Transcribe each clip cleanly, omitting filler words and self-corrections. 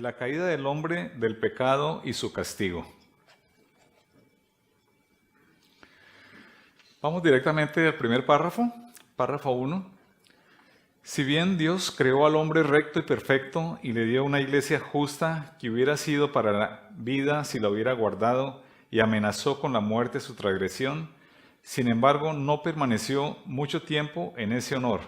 la caída del hombre, del pecado y su castigo. Vamos directamente al primer párrafo, párrafo 1. Si bien Dios creó al hombre recto y perfecto y le dio una iglesia justa que hubiera sido para la vida si la hubiera guardado y amenazó con la muerte su transgresión, sin embargo no permaneció mucho tiempo en ese honor,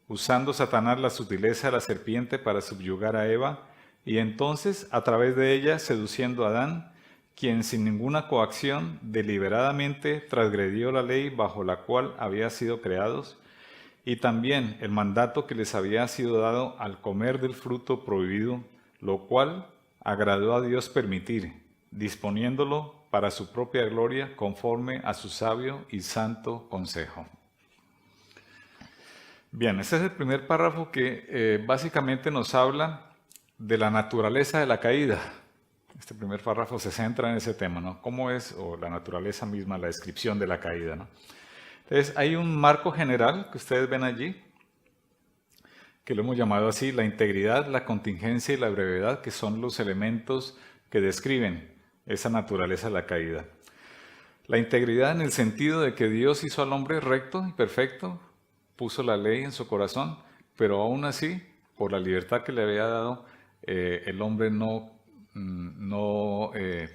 usando Satanás la sutileza de la serpiente para subyugar a Eva y entonces a través de ella seduciendo a Adán, quien sin ninguna coacción deliberadamente transgredió la ley bajo la cual había sido creados, y también el mandato que les había sido dado al comer del fruto prohibido, lo cual agradó a Dios permitir, disponiéndolo para su propia gloria conforme a su sabio y santo consejo. Bien, este es el primer párrafo que básicamente nos habla de la naturaleza de la caída. Este primer párrafo se centra en ese tema, ¿no? ¿Cómo es, o la naturaleza misma, la descripción de la caída, ¿no? Entonces, hay un marco general que ustedes ven allí, que lo hemos llamado así, la integridad, la contingencia y la brevedad, que son los elementos que describen esa naturaleza de la caída. La integridad en el sentido de que Dios hizo al hombre recto y perfecto, puso la ley en su corazón, pero aún así, por la libertad que le había dado, el hombre no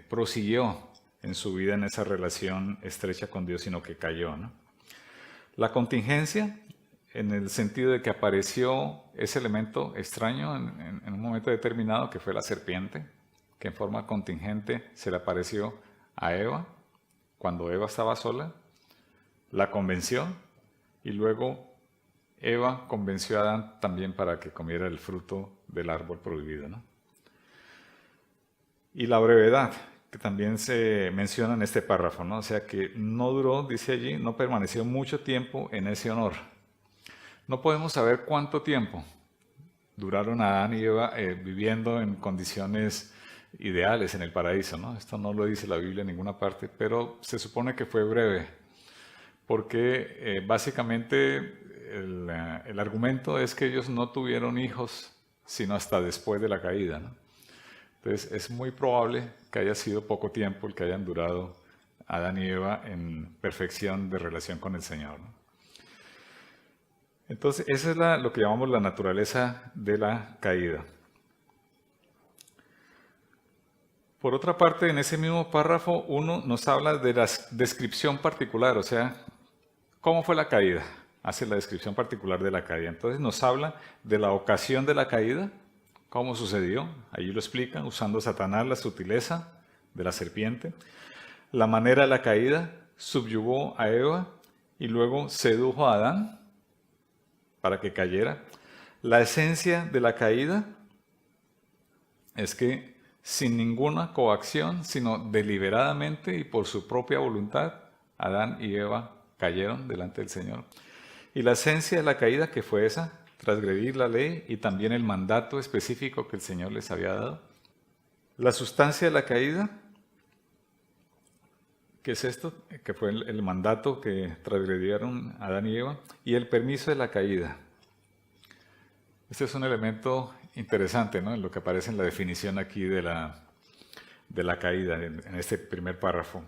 prosiguió en su vida en esa relación estrecha con Dios, sino que cayó, ¿no? La contingencia, en el sentido de que apareció ese elemento extraño en un momento determinado, que fue la serpiente, que en forma contingente se le apareció a Eva, cuando Eva estaba sola, la convenció, y luego Eva convenció a Adán también para que comiera el fruto del árbol prohibido, ¿no? Y la brevedad, que también se menciona en este párrafo, ¿no? O sea que no duró, dice allí, no permaneció mucho tiempo en ese honor. No podemos saber cuánto tiempo duraron Adán y Eva viviendo en condiciones ideales en el paraíso, ¿no? Esto no lo dice la Biblia en ninguna parte, pero se supone que fue breve, porque básicamente el argumento es que ellos no tuvieron hijos sino hasta después de la caída, ¿no? Entonces es muy probable que haya sido poco tiempo el que hayan durado Adán y Eva en perfección de relación con el Señor, ¿no? Entonces esa es lo que llamamos la naturaleza de la caída. Por otra parte, en ese mismo párrafo 1 nos habla de la descripción particular, o sea, ¿cómo fue la caída? Hace la descripción particular de la caída. Entonces nos habla de la ocasión de la caída, cómo sucedió, allí lo explican, usando Satanás la sutileza de la serpiente, la manera de la caída, subyugó a Eva y luego sedujo a Adán para que cayera. La esencia de la caída es que sin ninguna coacción, sino deliberadamente y por su propia voluntad, Adán y Eva cayeron delante del Señor. Y la esencia de la caída, que fue esa, transgredir la ley y también el mandato específico que el Señor les había dado. La sustancia de la caída, ¿qué es esto? Que fue el mandato que transgredieron Adán y Eva, y el permiso de la caída. Este es un elemento interesante, ¿no? En lo que aparece en la definición aquí de la caída, en este primer párrafo.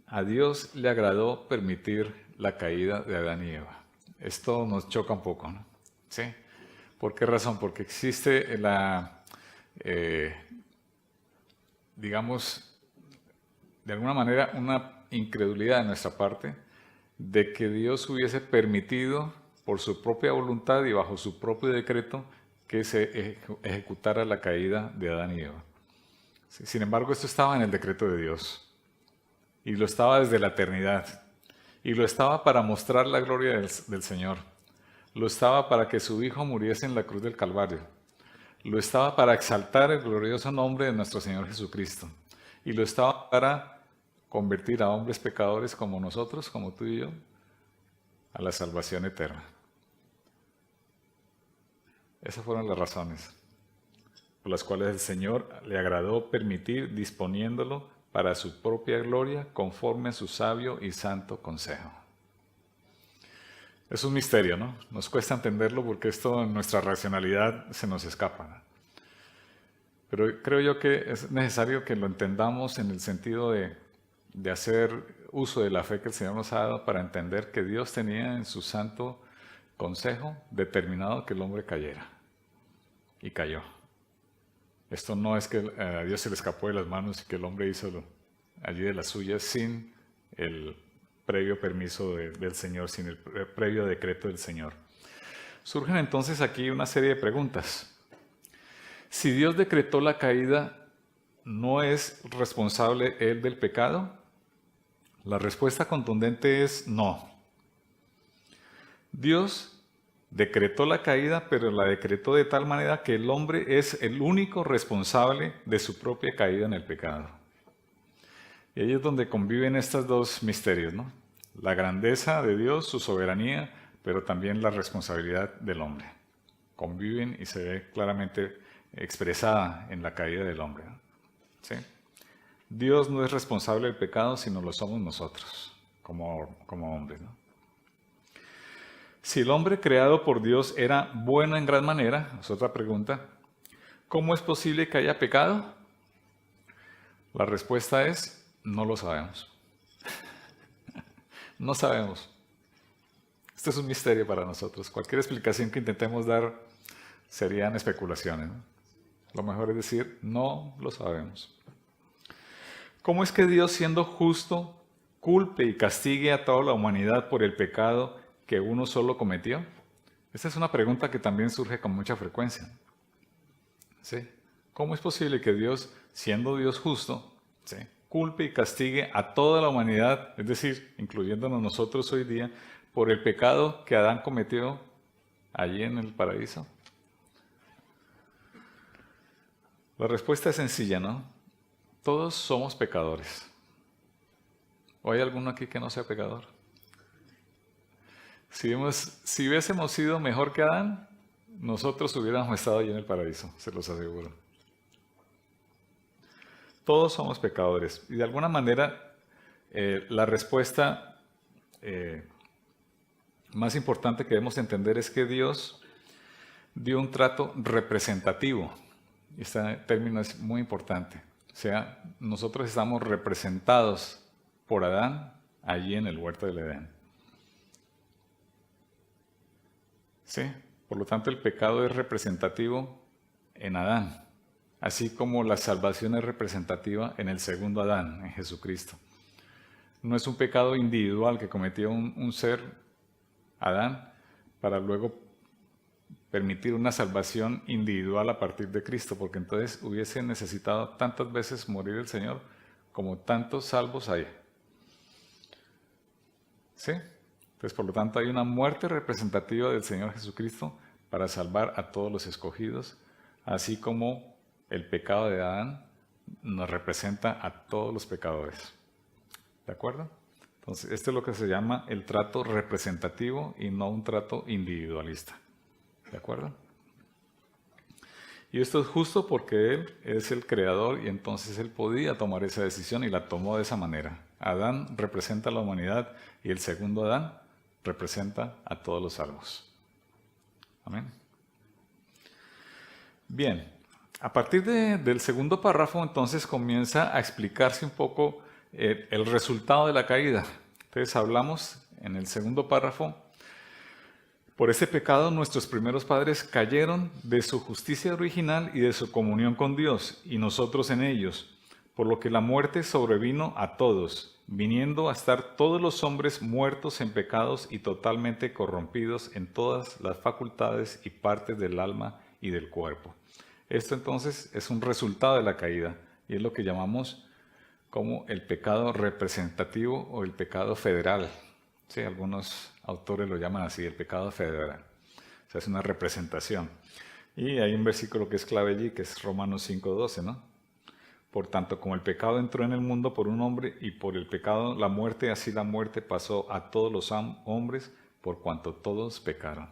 A Dios le agradó permitir la caída de Adán y Eva. Esto nos choca un poco, ¿no? ¿Sí? ¿Por qué razón? Porque existe digamos, de alguna manera una incredulidad de nuestra parte de que Dios hubiese permitido por su propia voluntad y bajo su propio decreto que se ejecutara la caída de Adán y Eva. Sin embargo, esto estaba en el decreto de Dios y lo estaba desde la eternidad. Y lo estaba para mostrar la gloria del Señor. Lo estaba para que su Hijo muriese en la cruz del Calvario. Lo estaba para exaltar el glorioso nombre de nuestro Señor Jesucristo. Y lo estaba para convertir a hombres pecadores como nosotros, como tú y yo, a la salvación eterna. Esas fueron las razones por las cuales el Señor le agradó permitir, disponiéndolo para su propia gloria, conforme a su sabio y santo consejo. Es un misterio, ¿no? Nos cuesta entenderlo porque esto en nuestra racionalidad se nos escapa, ¿no? Pero creo yo que es necesario que lo entendamos en el sentido de hacer uso de la fe que el Señor nos ha dado para entender que Dios tenía en su santo consejo determinado que el hombre cayera. Y cayó. Esto no es que a Dios se le escapó de las manos y que el hombre hizo allí de las suyas sin el previo permiso del Señor, sin el previo decreto del Señor. Surgen entonces aquí una serie de preguntas. Si Dios decretó la caída, ¿no es responsable Él del pecado? La respuesta contundente es no. Dios decretó la caída, pero la decretó de tal manera que el hombre es el único responsable de su propia caída en el pecado. Y ahí es donde conviven estos dos misterios, ¿no? La grandeza de Dios, su soberanía, pero también la responsabilidad del hombre. Conviven y se ve claramente expresada en la caída del hombre, ¿no? ¿Sí? Dios no es responsable del pecado, sino lo somos nosotros, como hombres, ¿no? Si el hombre creado por Dios era bueno en gran manera, es otra pregunta, ¿cómo es posible que haya pecado? La respuesta es, no lo sabemos. No sabemos. Esto es un misterio para nosotros. Cualquier explicación que intentemos dar serían especulaciones, ¿no? Lo mejor es decir, no lo sabemos. ¿Cómo es que Dios, siendo justo, culpe y castigue a toda la humanidad por el pecado que uno solo cometió? Esta es una pregunta que también surge con mucha frecuencia. ¿Sí? ¿Cómo es posible que Dios, siendo Dios justo, ¿sí?, culpe y castigue a toda la humanidad, es decir, incluyéndonos nosotros hoy día, por el pecado que Adán cometió allí en el paraíso? La respuesta es sencilla, ¿no? Todos somos pecadores. ¿O hay alguno aquí que no sea pecador? Si hubiésemos sido mejor que Adán, nosotros hubiéramos estado allí en el paraíso, se los aseguro. Todos somos pecadores. Y de alguna manera, la respuesta más importante que debemos entender es que Dios dio un trato representativo. Este término es muy importante. O sea, nosotros estamos representados por Adán allí en el huerto del Edén. ¿Sí? Por lo tanto, el pecado es representativo en Adán, así como la salvación es representativa en el segundo Adán, en Jesucristo. No es un pecado individual que cometió un ser, Adán, para luego permitir una salvación individual a partir de Cristo, porque entonces hubiese necesitado tantas veces morir el Señor como tantos salvos hay. ¿Sí? Entonces, por lo tanto, hay una muerte representativa del Señor Jesucristo para salvar a todos los escogidos, así como el pecado de Adán nos representa a todos los pecadores. ¿De acuerdo? Entonces, esto es lo que se llama el trato representativo y no un trato individualista. ¿De acuerdo? Y esto es justo porque Él es el creador y entonces Él podía tomar esa decisión y la tomó de esa manera. Adán representa a la humanidad y el segundo Adán representa a todos los salvos. Amén. Bien, a partir del segundo párrafo entonces comienza a explicarse un poco el resultado de la caída. Entonces hablamos en el segundo párrafo: por este pecado nuestros primeros padres cayeron de su justicia original y de su comunión con Dios, y nosotros en ellos, por lo que la muerte sobrevino a todos, viniendo a estar todos los hombres muertos en pecados y totalmente corrompidos en todas las facultades y partes del alma y del cuerpo. Esto entonces es un resultado de la caída, y es lo que llamamos como el pecado representativo o el pecado federal. Sí, algunos autores lo llaman así, el pecado federal. O sea, es una representación. Y hay un versículo que es clave allí, que es Romanos 5:12, ¿no? Por tanto, como el pecado entró en el mundo por un hombre, y por el pecado la muerte, así la muerte pasó a todos los hombres, por cuanto todos pecaron.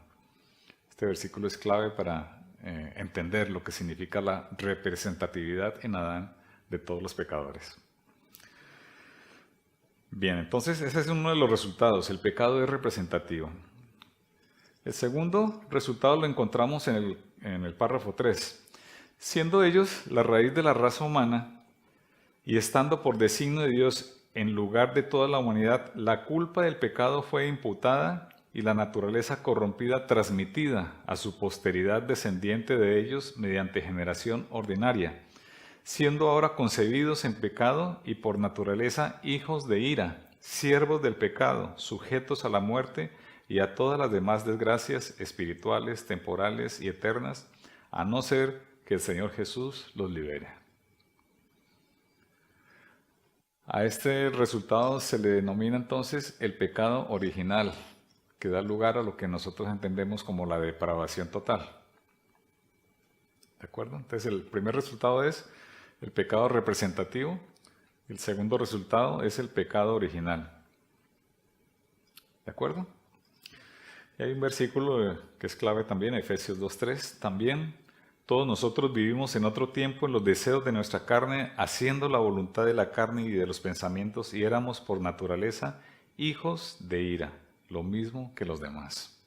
Este versículo es clave para entender lo que significa la representatividad en Adán de todos los pecadores. Bien, entonces ese es uno de los resultados, el pecado es representativo. El segundo resultado lo encontramos en el párrafo 3. Siendo ellos la raíz de la raza humana y estando por designio de Dios en lugar de toda la humanidad, la culpa del pecado fue imputada y la naturaleza corrompida transmitida a su posteridad descendiente de ellos mediante generación ordinaria, siendo ahora concebidos en pecado y por naturaleza hijos de ira, siervos del pecado, sujetos a la muerte y a todas las demás desgracias espirituales, temporales y eternas, a no ser que el Señor Jesús los libere. A este resultado se le denomina entonces el pecado original, que da lugar a lo que nosotros entendemos como la depravación total. ¿De acuerdo? Entonces el primer resultado es el pecado representativo, el segundo resultado es el pecado original. ¿De acuerdo? Y hay un versículo que es clave también, Efesios 2:3, también todos nosotros vivimos en otro tiempo en los deseos de nuestra carne, haciendo la voluntad de la carne y de los pensamientos, y éramos por naturaleza hijos de ira, lo mismo que los demás.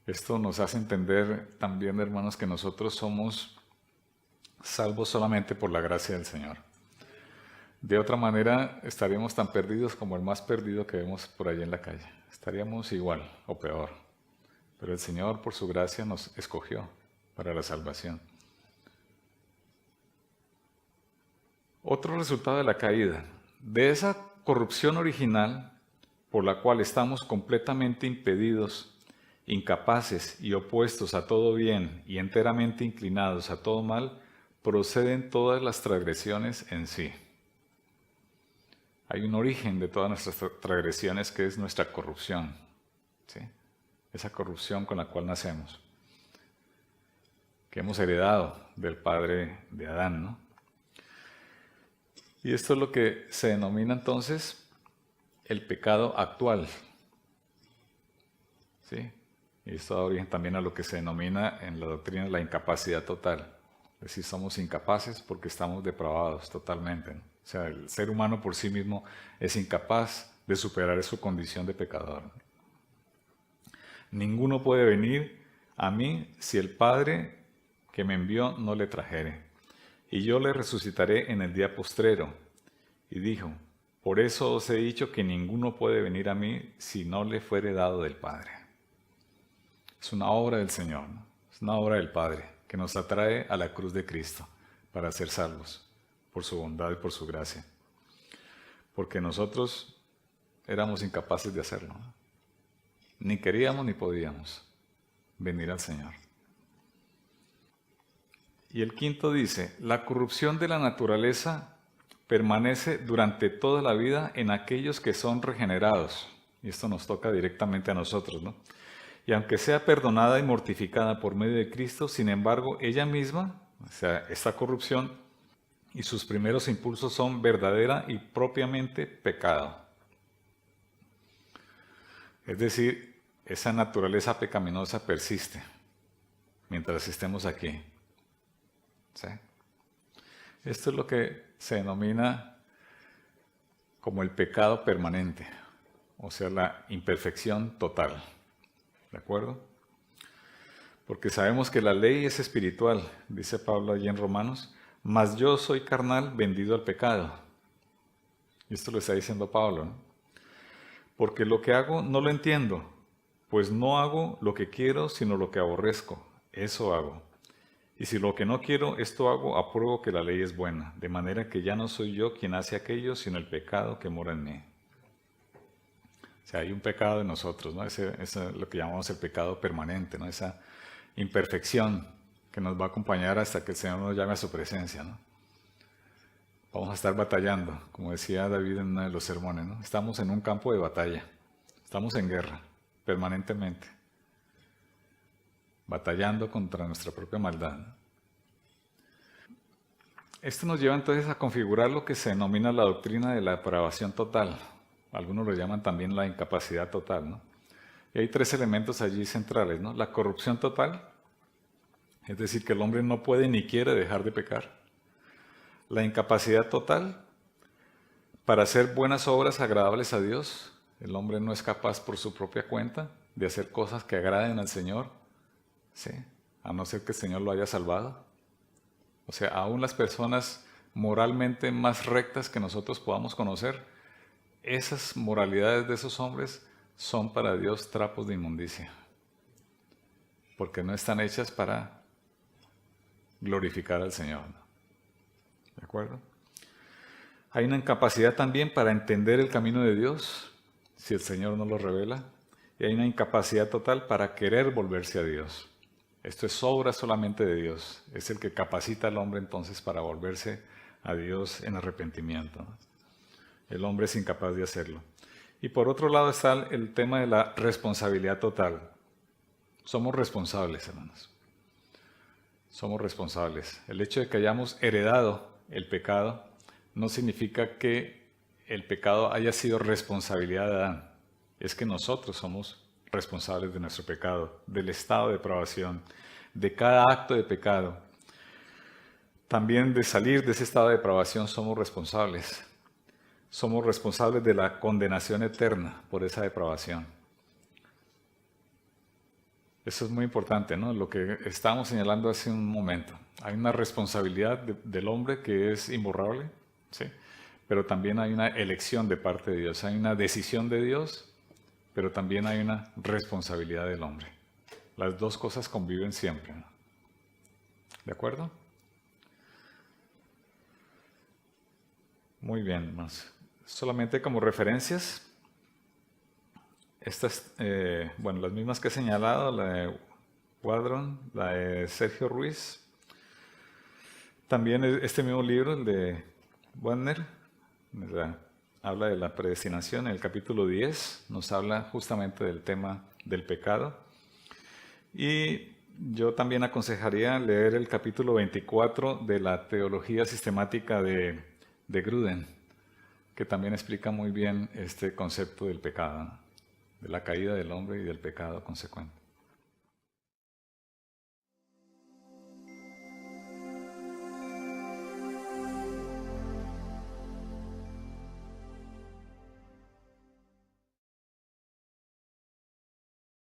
Esto nos hace entender también, hermanos, que nosotros somos salvos solamente por la gracia del Señor. De otra manera, estaríamos tan perdidos como el más perdido que vemos por allí en la calle. Estaríamos igual o peor. Pero el Señor, por su gracia, nos escogió para la salvación. Otro resultado de la caída. De esa corrupción original, por la cual estamos completamente impedidos, incapaces y opuestos a todo bien y enteramente inclinados a todo mal, proceden todas las transgresiones en sí. Hay un origen de todas nuestras transgresiones que es nuestra corrupción, ¿sí? Esa corrupción con la cual nacemos, que hemos heredado del padre de Adán, ¿no? Y esto es lo que se denomina entonces el pecado actual, ¿sí? Y esto da origen también a lo que se denomina en la doctrina la incapacidad total. Es decir, somos incapaces porque estamos depravados totalmente, ¿no? O sea, el ser humano por sí mismo es incapaz de superar su condición de pecador. Ninguno puede venir a mí si el Padre que me envió no le trajere. Y yo le resucitaré en el día postrero. Y dijo, por eso os he dicho que ninguno puede venir a mí si no le fuere dado del Padre. Es una obra del Señor, ¿no? Es una obra del Padre que nos atrae a la cruz de Cristo para ser salvos por su bondad y por su gracia. Porque nosotros éramos incapaces de hacerlo, ¿no? Ni queríamos ni podíamos venir al Señor. Y el quinto dice, la corrupción de la naturaleza permanece durante toda la vida en aquellos que son regenerados. Y esto nos toca directamente a nosotros, ¿no? Y aunque sea perdonada y mortificada por medio de Cristo, sin embargo, ella misma, o sea, esta corrupción y sus primeros impulsos son verdadera y propiamente pecado. Es decir, esa naturaleza pecaminosa persiste mientras estemos aquí. ¿Sí? Esto es lo que se denomina como el pecado permanente, o sea, la imperfección total. ¿De acuerdo? Porque sabemos que la ley es espiritual, dice Pablo allí en Romanos, mas yo soy carnal vendido al pecado. Y esto lo está diciendo Pablo, ¿no? Porque lo que hago no lo entiendo, pues no hago lo que quiero, sino lo que aborrezco. Eso hago. Y si lo que no quiero, esto hago, apruebo que la ley es buena, de manera que ya no soy yo quien hace aquello, sino el pecado que mora en mí. O sea, hay un pecado en nosotros, ¿no? Ese es lo que llamamos el pecado permanente, ¿no? Esa imperfección que nos va a acompañar hasta que el Señor nos llame a su presencia, ¿no? Vamos a estar batallando, como decía David en uno de los sermones, ¿no? Estamos en un campo de batalla, estamos en guerra, permanentemente, batallando contra nuestra propia maldad, ¿no? Esto nos lleva entonces a configurar lo que se denomina la doctrina de la depravación total. Algunos lo llaman también la incapacidad total, ¿no? Y hay tres elementos allí centrales, ¿no? La corrupción total, es decir, que el hombre no puede ni quiere dejar de pecar. La incapacidad total para hacer buenas obras agradables a Dios. El hombre no es capaz por su propia cuenta de hacer cosas que agraden al Señor, ¿sí? a no ser que el Señor lo haya salvado. O sea, aún las personas moralmente más rectas que nosotros podamos conocer, esas moralidades de esos hombres son para Dios trapos de inmundicia, porque no están hechas para glorificar al Señor, ¿no? ¿De acuerdo? Hay una incapacidad también para entender el camino de Dios, si el Señor no lo revela, y hay una incapacidad total para querer volverse a Dios. Esto es obra solamente de Dios, es el que capacita al hombre entonces para volverse a Dios en arrepentimiento, ¿no? El hombre es incapaz de hacerlo. Y por otro lado está el tema de la responsabilidad total. Somos responsables, hermanos. Somos responsables. El hecho de que hayamos heredado el pecado no significa que el pecado haya sido responsabilidad de Adán. Es que nosotros somos responsables de nuestro pecado, del estado de depravación, de cada acto de pecado. También de salir de ese estado de depravación somos responsables. Somos responsables de la condenación eterna por esa depravación. Eso es muy importante, ¿no? Lo que estábamos señalando hace un momento. Hay una responsabilidad del hombre que es imborrable, ¿sí? Pero también hay una elección de parte de Dios. Hay una decisión de Dios, pero también hay una responsabilidad del hombre. Las dos cosas conviven siempre, ¿no? ¿De acuerdo? Muy bien, hermanos. Solamente como referencias, estas, bueno, las mismas que he señalado, la de Wadron, la de Sergio Ruiz, también este mismo libro, el de Wagner, habla de la predestinación, en el capítulo 10 nos habla justamente del tema del pecado. Y yo también aconsejaría leer el capítulo 24 de la teología sistemática de Gruden, que también explica muy bien este concepto del pecado, ¿no? De la caída del hombre y del pecado consecuente.